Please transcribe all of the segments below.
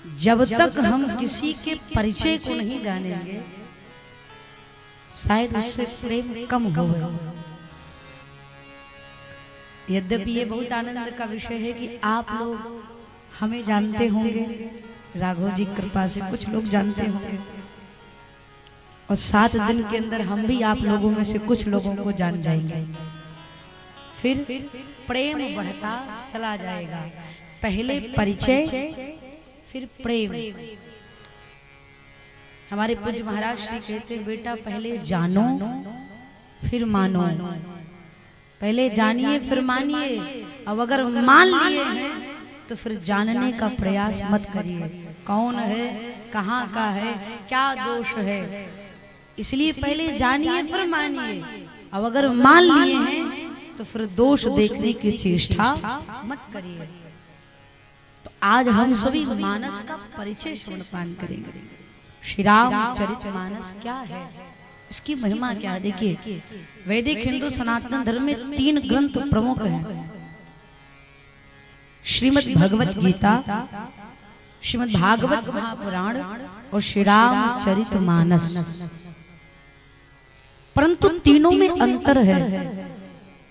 जब तक हम किसी के परिचय को नहीं जानेंगे शायद उससे प्रेम कम होगा। यद्यपि ये बहुत आनंद का विषय है कि आप लोग हमें जानते होंगे, राघव जी कृपा से कुछ लोग जानते होंगे, और 7 दिन के अंदर हम भी आप लोगों में से कुछ लोगों को जान जाएंगे। फिर प्रेम बढ़ता चला जाएगा। पहले परिचय फिर प्रेम। हमारे पूज्य महाराज श्री कहते हैं, बेटा पहले जानो फिर मानो। पहले जानिए फिर मानिए। अब अगर मान लिए हैं तो फिर जानने का प्रयास मत करिए, कौन है, कहाँ का है, क्या दोष है। इसलिए पहले जानिए फिर मानिए। अब अगर मान लिए हैं तो फिर दोष देखने की चेष्टा मत करिए। तो आज हम सभी मानस का परिचय श्रवणपान करेंगे। श्री रामचरितमानस क्या है, इसकी महिमा क्या है। देखिए, वैदिक हिंदू सनातन धर्म में 3 ग्रंथ प्रमुख हैं, श्रीमद् भगवत गीता, श्रीमद् भागवत महापुराण और श्री रामचरितमानस। परंतु तीनों में अंतर है।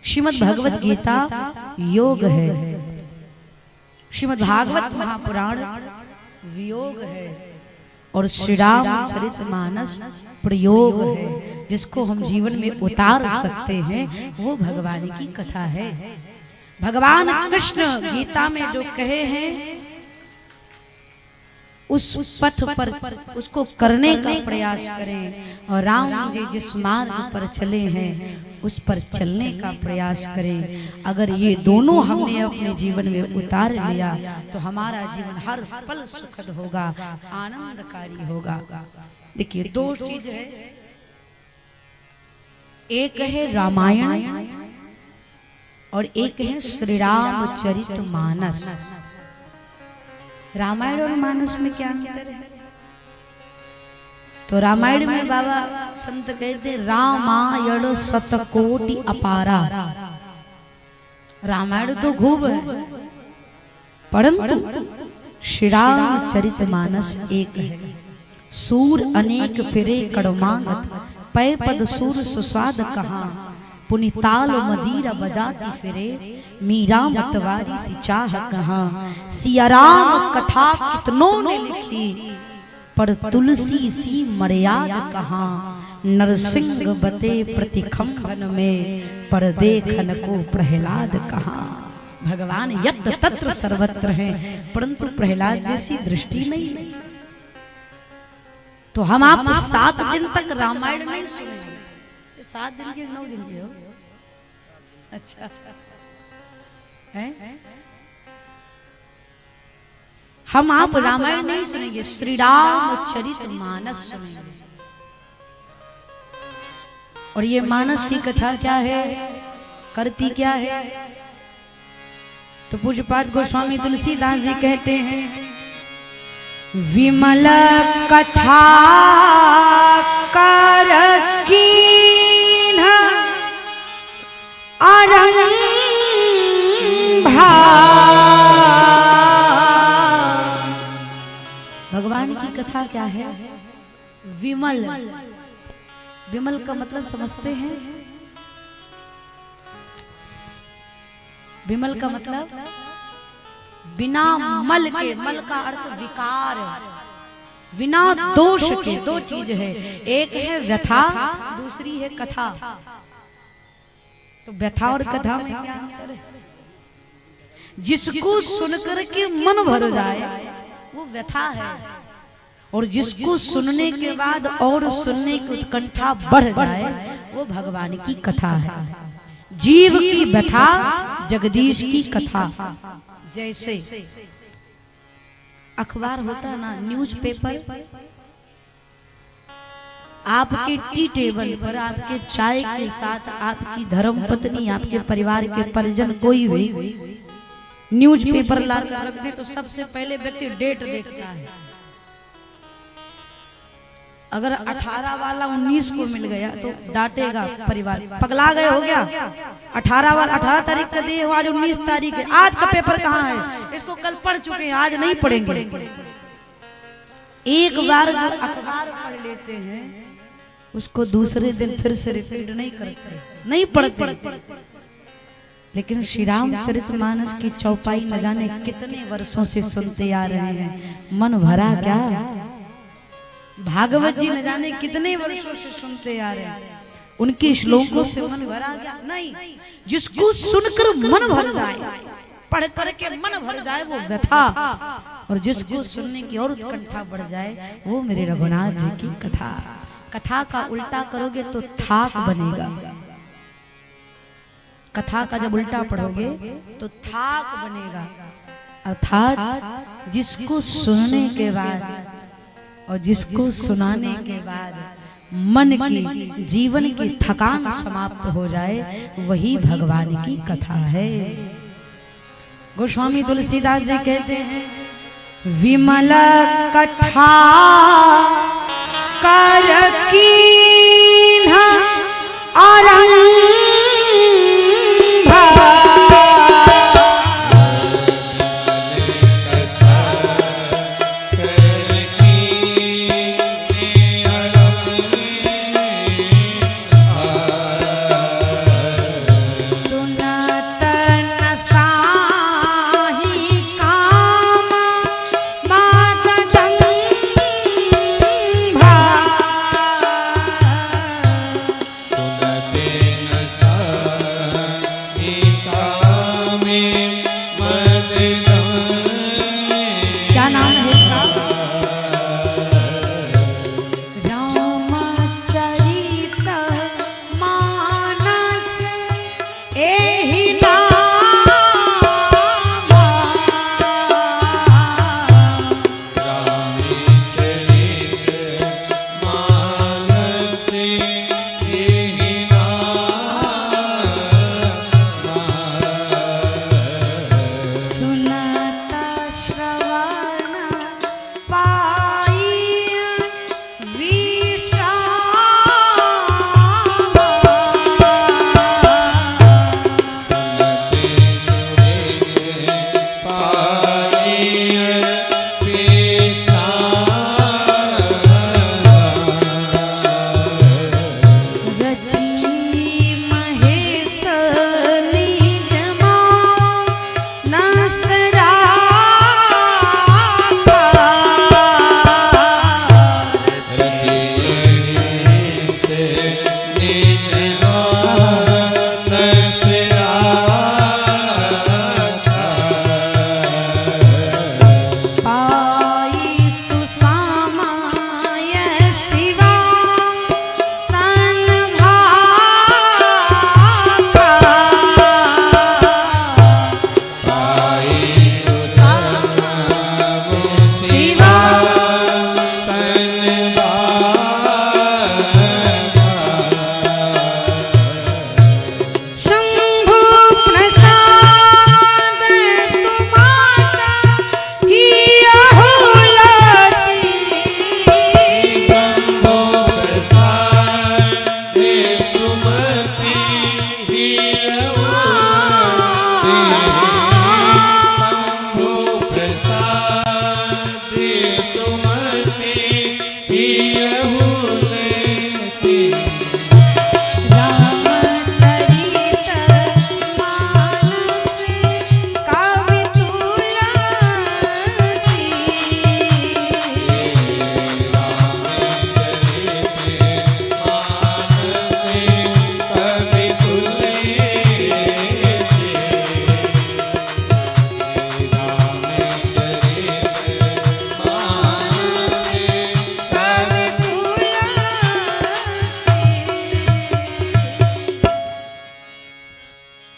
श्रीमद् भगवत गीता योग है, श्रीमद् भागवत महापुराण वियोग है, और श्री रामचरितमानस प्रयोग है। जिसको हम जीवन में उतार सकते हैं वो भगवान की कथा है। भगवान कृष्ण गीता में जो कहे हैं उस पथ पर उसको करने का प्रयास करें, और राम जी जिस मार्ग पर चले हैं उस पर चलने का प्रयास करें। अगर ये दोनों हमने अपने जीवन में उतार लिया तो हमारा जीवन हर पल सुखद होगा, आनंदकारी होगा। देखिए, 2 चीज है, एक है रामायण और एक है श्री रामचरितमानस। रामायण और मानस में क्या अंतर है? तो रामायण में बाबा संत कहते रामायण शतकोटि अपारा। रामायण तो खूब है, परंतु श्री रामचरितमानस एक है। सूर अनेक फिरे कड़मांगत, पै पद सूर सुस्वाद कहाँ, पुनिताल मजीरा बजाती फिरे, मीरा मतवारी सी चाह कहाँ। सिया राम कथा कितनों ने लिखी, पर तुलसी सी मर्याद कहाँ। नरसिंह बते प्रतिखंभन में, पर देखन को प्रहलाद कहाँ। भगवान यत्र तत्र सर्वत्र हैं, परंतु प्रहलाद जैसी दृष्टि नहीं। तो हम आप 7 दिन तक रामायण नहीं सुनेंगे। 7 दिन के 9 दिन के हो? अच्छा है? हम आप रामायण नहीं सुनेंगे, श्री रामचरितमानस सुनेंगे। और ये मानस की कथा क्या है, करती क्या है? तो पूज्यपाद गोस्वामी तुलसीदास जी कहते हैं, विमल कथा कर कीन्ह आरंभा। भगवान की कथा क्या है? विमल। विमल का मतलब समझते हैं? विमल का मतलब बिना मल के, मल का अर्थ विकार, बिना दोष के। 2 चीज है, एक है व्यथा, दूसरी है कथा। तो व्यथा और कथा में क्या अंतर है? जिसको सुनकर के मन भर जाए वो व्यथा है, और जिसको सुनने के बाद और सुनने की उत्कंठा बढ़ जाए वो भगवान की कथा है। जीव की व्यथा, जगदीश की कथा। जैसे अखबार होता ना, न्यूज़पेपर, आपके टी टेबल पर आपके चाय के साथ आपकी धर्मपत्नी, आपके परिवार के परिजन कोई भी न्यूज़पेपर लाकर रख दे तो सबसे पहले व्यक्ति डेट देखता है। अगर 18 वाला 19 को मिल गया तो डांटेगा परिवार, पगला गए हो गया। 18 तारीख का दिए हो, आज 19 तारीख है, आज का पेपर कहाँ है? इसको कल पढ़ चुके हैं, आज नहीं पढ़ेंगे। एक बार जो अखबार पढ़ लेते हैं उसको दूसरे दिन फिर से रिपीट नहीं करते, नहीं पढ़ते। लेकिन श्री रामचरितमानस की चौपाई न जाने कितने वर्षों से सुनते आ रहे हैं, मन भरा क्या? भागवत जी न जाने कितने वर्षों से सुनते आ रहे हैं, उनके श्लोकों से मन भरा क्या? नहीं, जिसको सुनकर मन भर जाए, पढ़ करके मन भर जाए वो व्यथा, और जिसको सुनने की और उत्कंठा बढ़ जाए वो मेरे रघुनाथ जी की कथा। कथा का उल्टा करोगे तो थाक बनेगा, कथा का जब उल्टा पढ़ोगे तो थाक बनेगा। अर्थात जिसको सुनने के बाद और जिसको सुनाने के बाद मन की जीवन की थकान समाप्त हो जाए वही भगवान की कथा है। गोस्वामी तुलसीदास जी कहते हैं, विमल कथा कर कीन्हा आरंभ,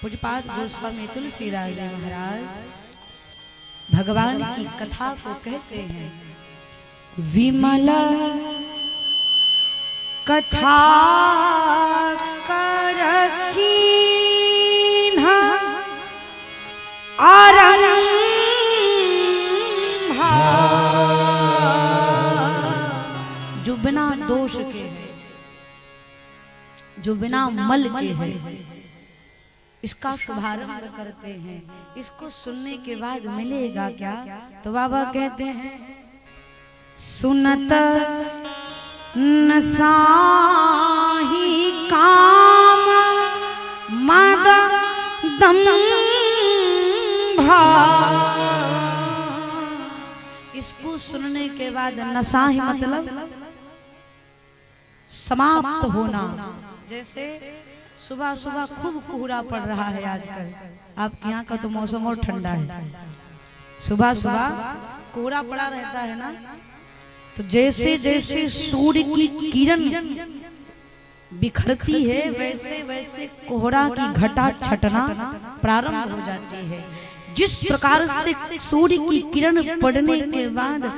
पूज्यपाद गोस्वामी तुलसीदास जी महाराज भगवान की कथा को कहते हैं, विमला कथा कर कीन्हा आरंभा, जो बिना दोष के है, जो बिना मल के है, इसका शुभारंभ करते हैं। इसको सुनने के बाद मिलेगा क्या? तो बाबा कहते हैं, सुनत न साही काम मद दम्भा। इसको सुनने के बाद नशा ही मतलब समाप्त होना। जैसे सुबह सुबह खूब कोहरा पड़ रहा है आजकल, आपके यहाँ का तो मौसम और ठंडा है, सुबह सुबह कोहरा पड़ा रहता है ना, तो जैसे जैसे सूर्य की किरण बिखरती है वैसे वैसे कोहरा की घटा छटना प्रारंभ हो जाती है। जिस प्रकार से सूर्य की किरण पड़ने के बाद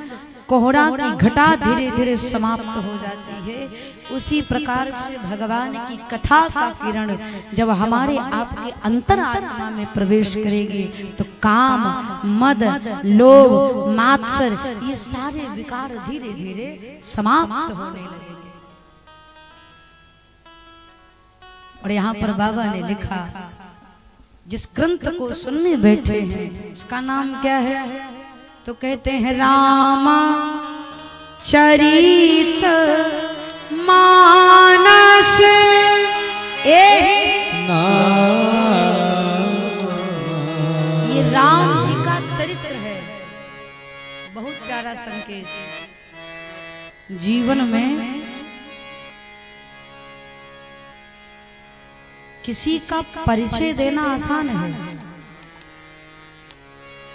कोहरा की घटा धीरे धीरे समाप्त हो जाती है, उसी प्रकार से भगवान की कथा का किरण जब हमारे आपके अंतरात्मा में प्रवेश करेगी तो काम, मद, लोभ, मात्सर ये सारे विकार धीरे धीरे समाप्त होने लगेंगे। और यहाँ पर बाबा ने लिखा, जिस ग्रंथ को सुनने बैठे हैं इसका नाम क्या है? तो कहते हैं रामा चरित मानस। ये राम जी का चरित्र है, बहुत प्यारा संकेत। जीवन में किसी का परिचय देना आसान है,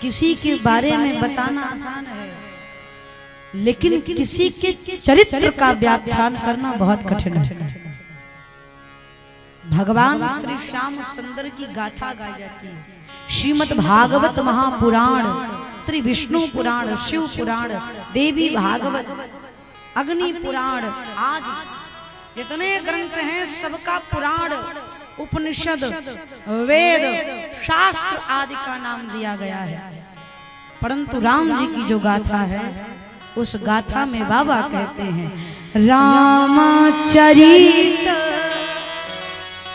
किसी के बारे में बताना आसान है, लेकिन किसी के चरित्र का व्याख्यान करना बहुत कठिन है। भगवान श्री श्याम सुंदर की गाथा गाई जाती है। श्रीमद् भागवत महापुराण, श्री विष्णु पुराण, शिव पुराण, देवी भागवत, अग्नि पुराण, आज जितने ग्रंथ हैं सबका पुराण, उपनिषद, वेद, शास्त्र आदि का नाम दिया गया है। परंतु राम जी की जो गाथा है उस गाथा में बाबा कहते हैं रामचरित,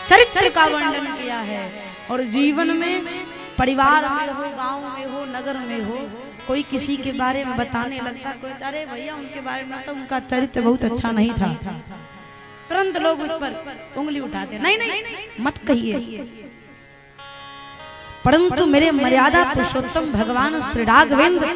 चरित्र का वर्णन किया है। और जीवन में परिवार में हो, गांव में हो, नगर में हो, कोई किसी के बारे में बताने लगता, कोई अरे भैया उनके बारे में तो उनका चरित्र बहुत अच्छा नहीं था, तुरंत लोग उस पर उंगली उठाते, नहीं नहीं मत कहिए। परंतु मेरे मर्यादा पुरुषोत्तम भगवान श्री राघवेंद्र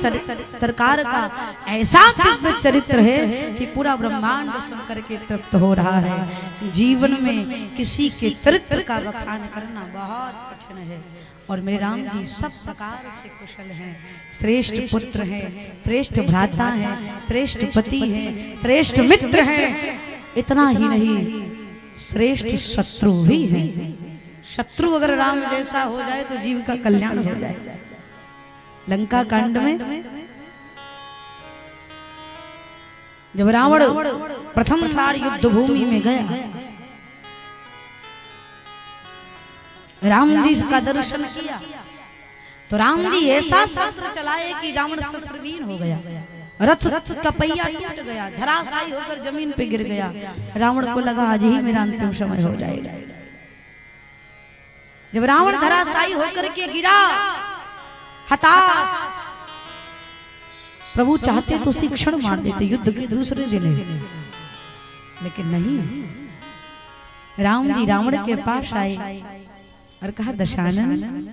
सरकार का ऐसा दिव्य चरित्र है कि पूरा ब्रह्मांड सुन करके तृप्त हो रहा है। जीवन में किसी के चरित्र का बखान करना बहुत कठिन है। और मेरे राम जी सब प्रकार से कुशल हैं, श्रेष्ठ पुत्र हैं, श्रेष्ठ भ्राता हैं, श्रेष्ठ पति हैं, श्रेष्ठ मित्र हैं। इतना ही नहीं, श्रेष्ठ शत्रु भी हैं। शत्रु अगर राम जैसा हो जाए तो जीव का कल्याण हो जाए। लंका कांड में जब रावण प्रथम बार युद्ध भूमि में गया, राम जी का दर्शन किया तो राम जी ऐसा शस्त्र चलाए कि रावण शस्त्रहीन हो गया, रथ का पहिया टूट गया, धराशायी होकर जमीन पे गिर गया। रावण को लगा आज ही मेरा अंतिम समय हो जाएगा। जब रावण धराशायी होकर के गिरा, हताश, प्रभु चाहते तो उसी क्षण मार देते युद्ध के दूसरे दिन, लेकिन नहीं। राम जी रावण के पास आए और कहा, दशानन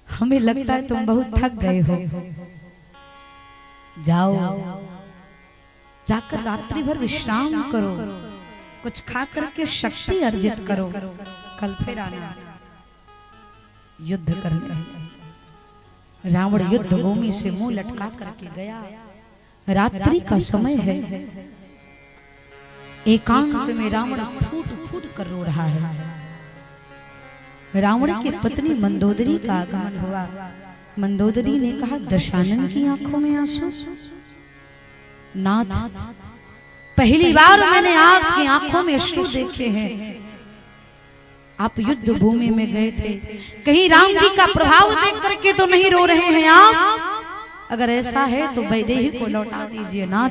हमें लगता है तुम बहुत थक गए हो, जाओ जाकर रात्रि भर विश्राम करो, कुछ खा करके शक्ति अर्जित करो, कल फिर आना युद्ध करने। रावण युद्ध भूमि से मुंह लटका करके गया। रात्रि का समय है, एकांत में रावण फूट फूट कर रो रहा है। रावण की पत्नी मंदोदरी का आगमन हुआ। मंदोदरी ने कहा, दशानन की आंखों में आंसू? नाथ, पहली बार मैंने आपकी आंखों में अश्रु देखे हैं। आप युद्ध भूमि में गए थे, कहीं राम जी का प्रभाव देख करके तो नहीं रो रहे हैं आप? अगर ऐसा है तो वैदेही को लौटा दीजिए नाथ,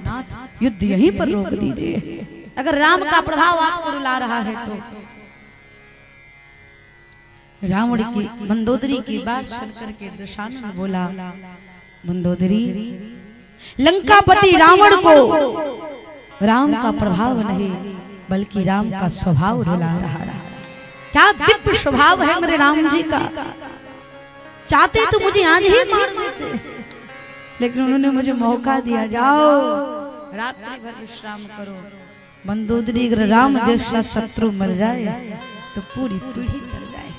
युद्ध यहीं पर रोक दीजिए। अगर राम का प्रभाव आपको रुला रहा है तो। रावण की मंदोदरी की बात सुन करके दशानन बोला, मंदोदरी लंकापति रावण को राम का प्रभाव नहीं बल्कि राम का स्वभाव रुला रहा। क्या दिव्य स्वभाव है मेरे राम जी का। चाहते तो मुझे आज ही मार देते, लेकिन उन्होंने मुझे मौका दिया, जाओ रात्रि भर विश्राम करो। मंदोदरी अगर राम जैसा शत्रु मर जाए तो पूरी पीढ़ी तर जाए।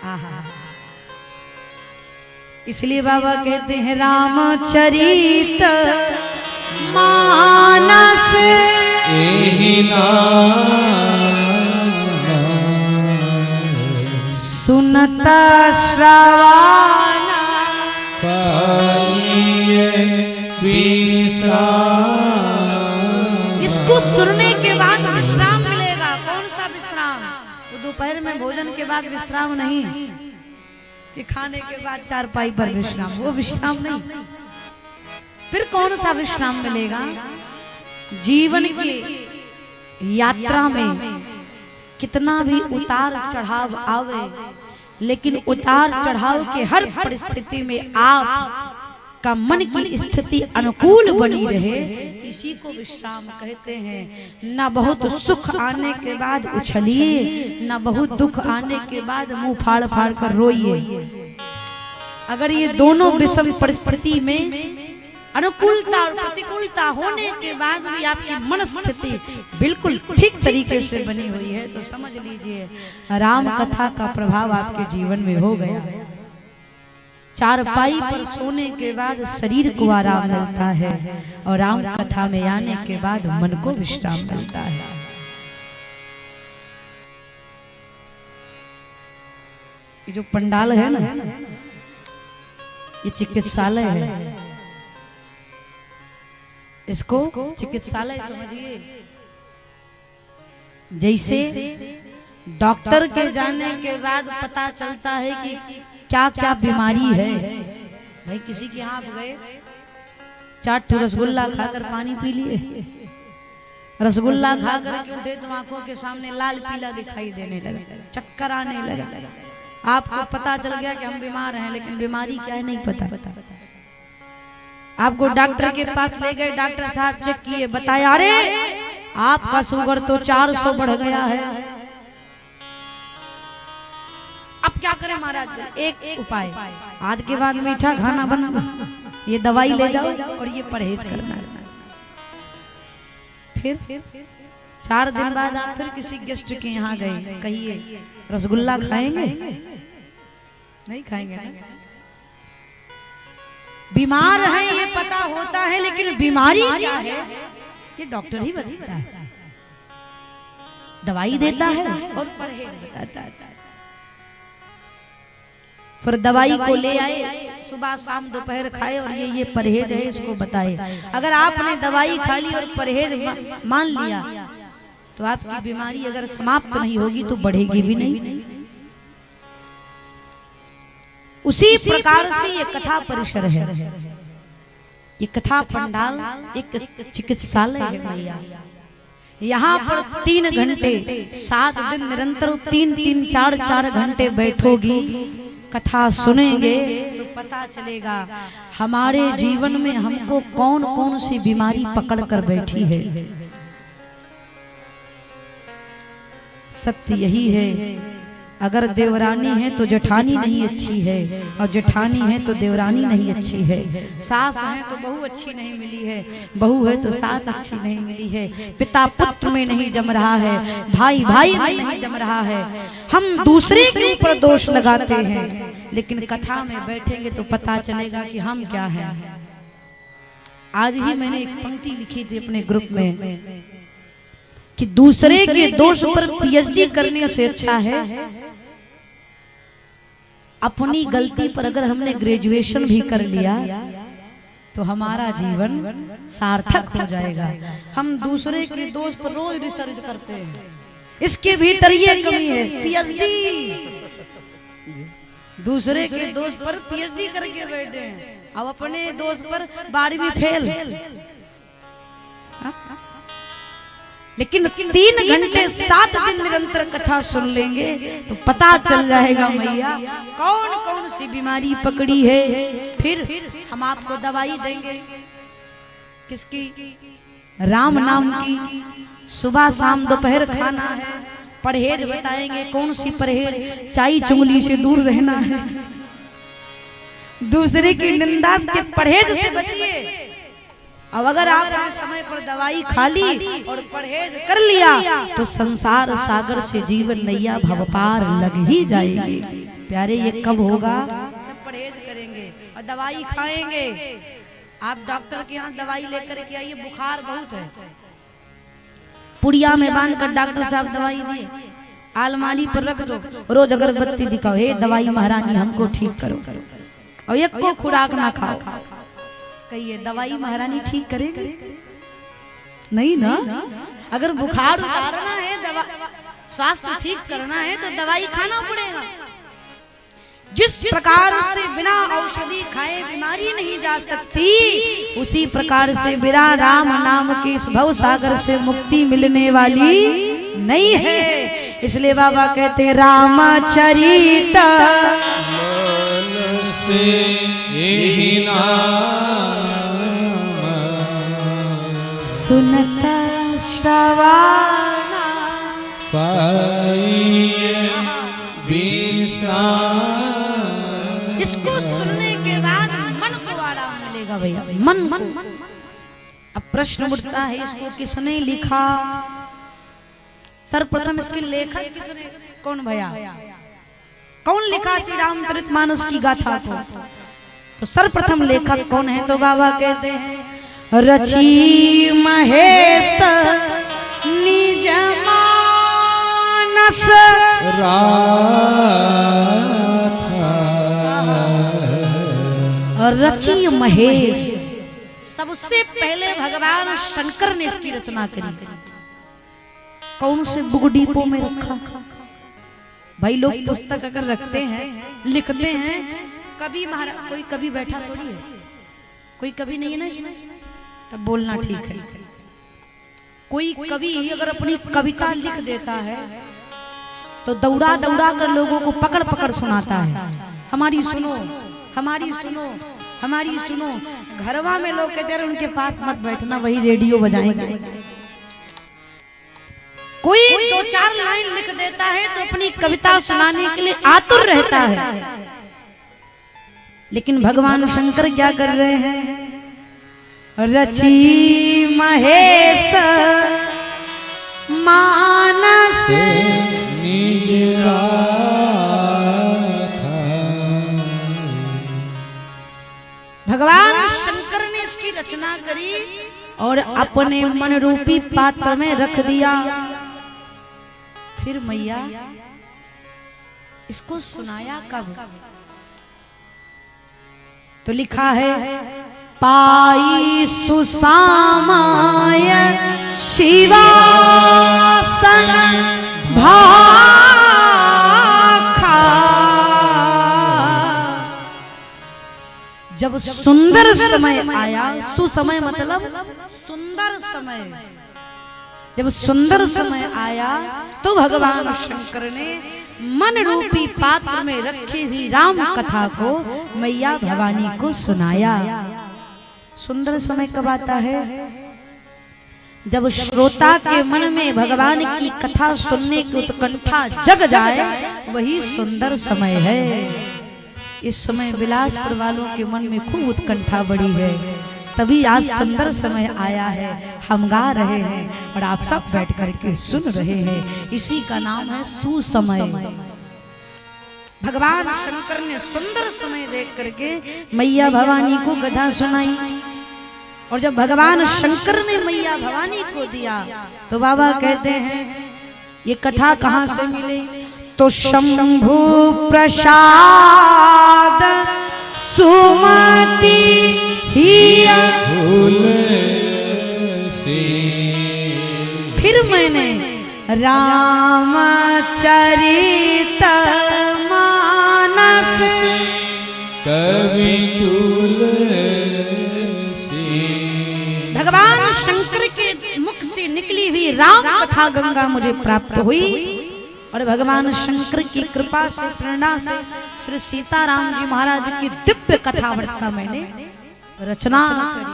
आहा, इसलिए बाबा कहते हैं रामचरित मानस सुनता श्रवण इसको सुनने के बाद विश्राम मिलेगा। कौन सा विश्राम? वो दोपहर में भोजन के बाद विश्राम नहीं कि खाने के बाद चारपाई पर विश्राम, वो विश्राम नहीं। फिर कौन सा विश्राम मिलेगा? जीवन की यात्रा में कितना भी उतार चढ़ाव आवे, लेकिन उतार चढ़ाव के हर परिस्थिति में आप का मन की स्थिति अनुकूल बनी रहे, इसी को विश्राम कहते हैं। ना बहुत सुख आने के बाद उछलिए, ना बहुत दुख आने के बाद मुंह फाड़ फाड़ कर रोइए। अगर ये दोनों विषम परिस्थिति में अनुकूलता और प्रतिकूलता होने के बाद भी आपकी मनस्थिति बिल्कुल ठीक तरीके से बनी हुई है, तो समझ लीजिए राम कथा का प्रभाव आपके जीवन में हो गया। चारपाई पर सोने के बाद शरीर को आराम मिलता है और राम कथा में आने के बाद मन को विश्राम मिलता है। ये जो पंडाल है ना, ये चिकित्सालय है। इसको चिकित्सालय समझिए। जैसे डॉक्टर के जाने के बाद पता चलता है कि क्या क्या बीमारी है। भाई किसी के यहाँ गए, चाट रसगुल्ला खाकर पानी पी लिए, रसगुल्ला खाकर के उठे तो आंखों के सामने लाल पीला दिखाई देने लगा, चक्कर आने लगा। आपको पता चल गया कि हम बीमार हैं, लेकिन बीमारी क्या है नहीं पता। आपको डॉक्टर के पास ले गए, डॉक्टर साहब चेक किए, बताया अरे आपका शुगर तो 400 बढ़ गया है। अब क्या करें महाराज? एक उपाय, आज के बाद मीठा खाना बंद, ये दवाई ले जाओ और ये परहेज करना। फिर 4 दिन बाद आप फिर किसी गेस्ट के यहाँ गए, कहिए रसगुल्ला खाएंगे? नहीं खाएंगे ना। बीमार है ये पता होता है, लेकिन बीमारी क्या है ये डॉक्टर ही बताता है, दवाई देता है और परहेज बताता है। फिर दवाई को ले आए, सुबह शाम दोपहर खाए और ये परहेज है इसको बताए। अगर आपने दवाई खा ली और परहेज मान लिया तो आपकी बीमारी अगर समाप्त नहीं होगी तो बढ़ेगी भी नहीं। उसी प्रकार से ये कथा परिसर है, ये कथा पंडाल एक चिकित्सालय है भैया। यहाँ पर 3 घंटे 7 दिन निरंतर 3-3 4-4 घंटे बैठोगी, कथा सुनेंगे तो पता चलेगा हमारे जीवन में हमको कौन कौन सी बीमारी पकड़ कर बैठी है। सत्य यही है, अगर देवरानी है तो जेठानी नहीं अच्छी है, और जेठानी है तो देवरानी नहीं अच्छी है। सास है तो बहू अच्छी नहीं मिली है, बहू है तो सास अच्छी नहीं मिली है। पिता पुत्र में नहीं जम रहा है, भाई भाई में नहीं जम रहा है। हम दूसरे के ऊपर दोष लगाते हैं, लेकिन कथा में बैठेंगे तो पता चलेगा कि हम क्या हैं। आज ही मैंने एक पंक्ति लिखी थी अपने ग्रुप में कि दूसरे के दोष पर पीएचडी करने से अच्छा है अपनी गलती पर अगर हमने ग्रेजुएशन भी कर लिया तो हमारा जीवन सार्थक हो जाएगा। हम दूसरे के दोष पर रोज रिसर्च करते हैं, इसके भीतर ये कमी है पीएचडी। दूसरे के दोष पर पीएचडी करके बैठे हैं, अब अपने दोष पर 12वीं फेल। लेकिन 3 घंटे 7 दिन निरंतर कथा सुन लेंगे तो पता चल जाएगा मैया कौन कौन सी बीमारी पकड़ी है। फिर हम आपको दवाई देंगे, किसकी? राम नाम की। सुबह शाम दोपहर खाना है। परहेज बताएंगे, कौन सी परहेज? चाई चुंगली से दूर रहना है, दूसरे की निंदा के परहेज से बचिए। अब अगर आपने समय पर दवाई खा ली और परहेज कर लिया तो संसार सागर से जीवन नैया भवपार लग ही जाएगी। प्यारे, ये कब होगा? जब परहेज करेंगे और दवाई खाएंगे। आप डॉक्टर के यहाँ दवाई लेकर के आइए, बुखार बहुत है, पुड़िया में बांधकर डॉक्टर साहब दवाई दिए, अलमारी पर रख दो, रोज अगरबत्ती दिखाओ, हे दवाई महारानी हमको ठीक करो, और एक को खुराक ना खाओ। कहिए दवाई महारानी ठीक करेगी? नहीं ना। अगर बुखार उतारना है, दवा स्वास्थ्य ठीक करना है तो दवाई खाना पड़ेगा। जिस प्रकार से बिना औषधि खाए बीमारी नहीं जा सकती, उसी प्रकार से बिना राम नाम के इस भव सागर से मुक्ति मिलने वाली नहीं है। इसलिए बाबा कहते हैं रामचरित मन से यही नाम सुनता श्रवण पाइए विश्राम। इसको सुनने के बाद मन को आराम मिलेगा भैया, मन। अब प्रश्न उठता है, इसको किसने लिखा? सर्वप्रथम इसके लेखक किसने? कौन भैया? कौन लिखा श्री रामचरितमानस की गाथा को? तो सर्वप्रथम लेखक कौन है? तो बाबा कहते हैं रची महेश निज मानस रची महेश। सबसे पहले भगवान शंकर ने इसकी रचना करी। कौन से बुक डिपो में रखा? भाई लोग पुस्तक अगर रखते हैं, लिखते हैं, कभी महाराज कोई कभी बैठा थोड़ी है, कोई कभी नहीं है ना इसमें, तब बोलना ठीक है। कोई कवि अगर अपनी कविता लिख देता है तो दौड़ा दौड़ा कर लोगों को पकड़ पकड़ सुनाता है, हमारी सुनो, हमारी सुनो, हमारी सुनो। घरवा में लोग कहते हैं उनके पास मत बैठना, वही रेडियो बजाएंगे। कोई दो चार लाइन लिख देता है तो अपनी कविता सुनाने के लिए आतुर रहता है, लेकिन भगवान शंकर क्या कर रहे हैं? रची महेश मानस निज राखा। भगवान शंकर ने इसकी रचना करी और अपने मन रूपी पात्र में रख दिया। फिर मैया इसको सुनाया कब? तो लिखा है पाई सुसामाय शिवासन भाखा। जब सुंदर समय आया, सुसमय मतलब सुंदर समय, जब सुंदर समय आया तो भगवान शंकर ने मन रूपी पात्र में रखी हुई राम कथा को मैया भवानी को सुनाया। सुंदर समय कब आता है? जब श्रोता के मन में भगवान की कथा सुनने की उत्कंठा जग जाए, वही सुंदर समय है। इस समय बिलासपुर वालों के मन में खूब उत्कंठा बढ़ी है, तभी आज सुंदर समय आया है। हम गा रहे हैं और आप सब बैठ करके सुन रहे हैं। इसी का नाम है सुसमय। भगवान शंकर ने सुंदर समय देख करके मैया भवानी को कथा सुनाई, और जब भगवान शंकर ने मैया भवानी को दिया तो बाबा कहते हैं ये कथा कहाँ से मिले? तो शंभु प्रसाद सुमति हिया फिर मैंने रामचरित मानस कवि भगवान शंकर के मुख से निकली हुई राम कथा गंगा मुझे प्राप्त हुई, और भगवान शंकर की कृपा से प्रेरणा से श्री सीताराम जी महाराज की दिव्य कथामृत का मैंने रचना करी।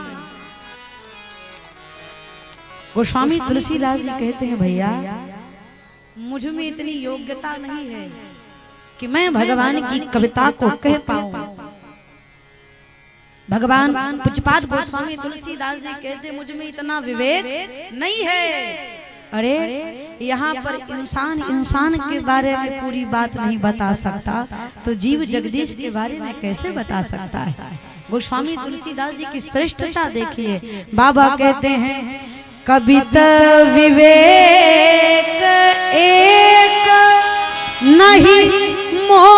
गोस्वामी तुलसीदास जी कहते हैं भैया मुझ में इतनी योग्यता नहीं है कि मैं भगवान की कविता को कह पाऊं। भगवान पूज्यपाद गोस्वामी तुलसीदास जी कहते मुझ में इतना विवेक नहीं है। अरे यहाँ पर इंसान के बारे में पूरी बात नहीं बता सकता तो जीव जगदीश के बारे में कैसे बता सकता है। गोस्वामी तुलसीदास जी की श्रेष्ठता देखिए। बाबा कहते हैं कविता विवेक एक नहीं मोरे।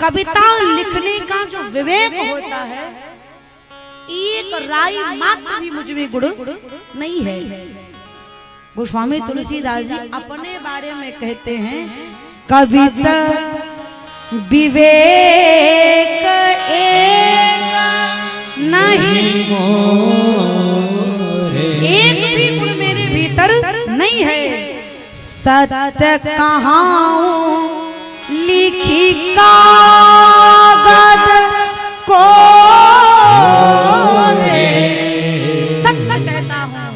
कविता लिखने का जो विवेक होता है एक राई मात्र भी मुझ में गुण नहीं है। गोस्वामी तुलसीदास जी अपने बारे में कहते हैं कविता विवेक एक नहीं एक भी गुण मेरे भीतर नहीं है। सत्य कहाऊं लिखी कागज को सत्य कहता हूँ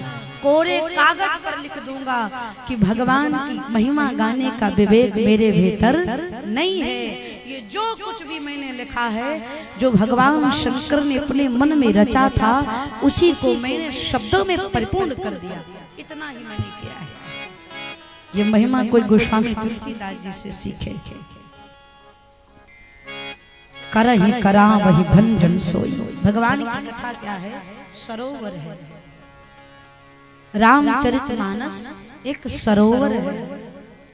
कोरे कागज पर लिख दूंगा कि भगवान की महिमा गाने का विवेक मेरे भीतर नहीं है। ये जो कुछ भी मैंने लिखा है जो भगवान शंकर ने अपने मन में रचा था उसी को मैंने शब्दों में परिपूर्ण कर दिया। इतना ही मैंने किया है। ये महिमा कोई गोस्वामी तुलसीदास जी से सीखे। करहि करा वही भंजन सोई। भगवान की कथा क्या है? सरोवर है। रामचरितमानस एक सरोवर है।